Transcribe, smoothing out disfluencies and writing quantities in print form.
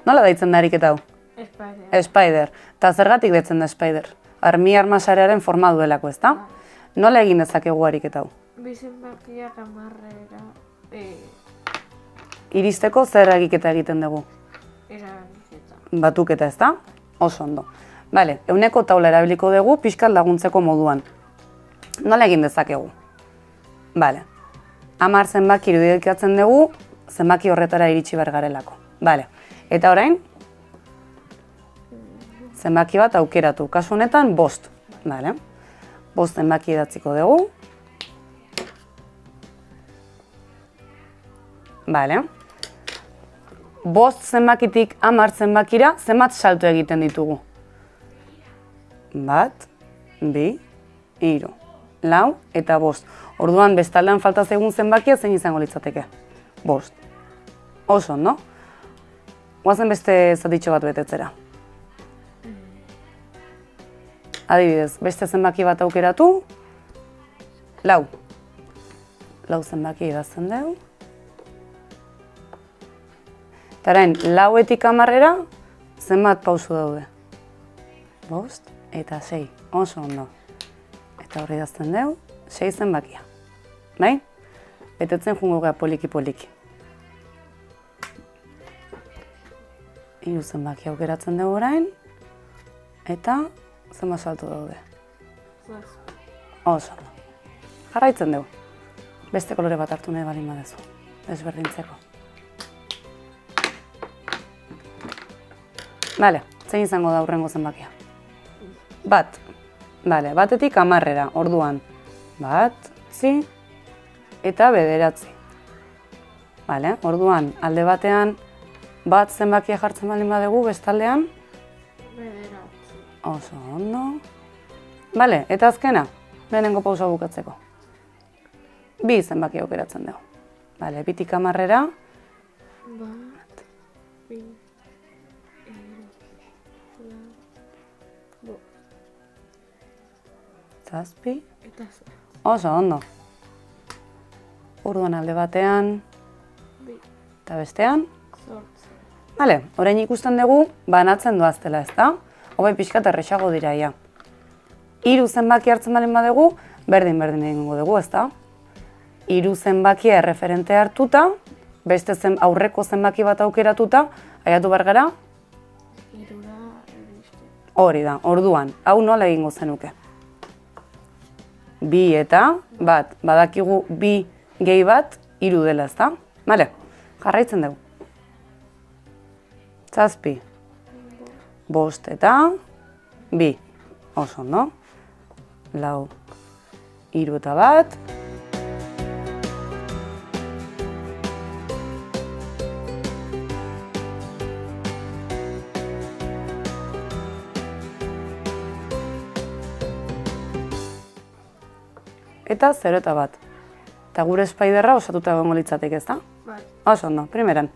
Nola deitzen da ariketa hau? Spider. Spider. Eta zergatik deitzen da Spider? Armi-armasarearen forma duelako, ezta? Nola egin dezakegu ariketa hau? Bi zenbakiak hamarrera Iristeko zer egiketa egiten dugu? eragiketa. Batuketa, ezta? Oso ondo. Bale, ehuneko taula erabiliko dugu pixkat laguntzeko moduan. Nola egin dezakegu? Bale, 10 zenbaki irudikatzen dugu, zenbaki horretara iritsi behar garelako. Bale, eta orain, zenbaki bat aukeratu. Kasu honetan, 5. Bale, 5 zenbaki idatziko dugu. Bale, 5 zenbakitik 10 zenbakira, zenbat salto egiten ditugu? 1, 2, 3, 4 eta 5. Orduan bestaldean falta zaigun zenbakia zein izango litzateke? 5. Oso ondo. Goazen beste zatitxo bat betetzera. Adibidez, beste zenbaki bat aukeratu. 4. 4 zenbaki idazten dugu. Eta orain, 4etik 10era zenbat pausu daude? 5 eta 6. Oso ondo. Eta hori idazten dugu, 6 zenbakia. Bai? Betetzen jungo gara poliki-poliki. 3 zenbaki aukeratzen dugu orain. Eta zenbat salto daude? Oso ondo. Jarraitzen dugu. Beste kolore bat hartu nahi balin badezu. Desberdintzeko. Bale, zein izango da hurrengo zenbakia? 1. Bale, 1etik 10era, orduan. 1, 2, eta 9. Bale, orduan, alde batean, 1 zenbakia jartzen balin badugu, bestaldean? 9. Oso ondo. Bale, eta azkena, lehenengo pausa bukatzeko. 2 zenbaki aukeratzen dugu. Bale, 2etik 10era. 1, 2, 7 eta 8. Oso ondo. Orduan alde batean, 2, eta bestean. 8. Bale, orain ikusten dugu, banatzen doaztela, ezta? Hogei pixkat errexago dira, ja. 3 zenbaki hartzen balen badugu, berdin egingo dugu, ezta? 3 zenbakia erreferente hartuta, beste aurreko zenbaki bat aukeratuta, aiatu behar gara? 3ra iriste. Hori da, orduan, hau nola egingo zenuke? 2 eta 1, badakigu 2 gehi bat, 3 dela, ezta? Bale, jarraitzen dugu. 7, 5 eta 2. Oso ondo. 4, 3 eta 1. Eta 0 eta 1. Eta gure Spiderra osatuta egongo litzateke, ezta? Bai. Oso ondo, primeran.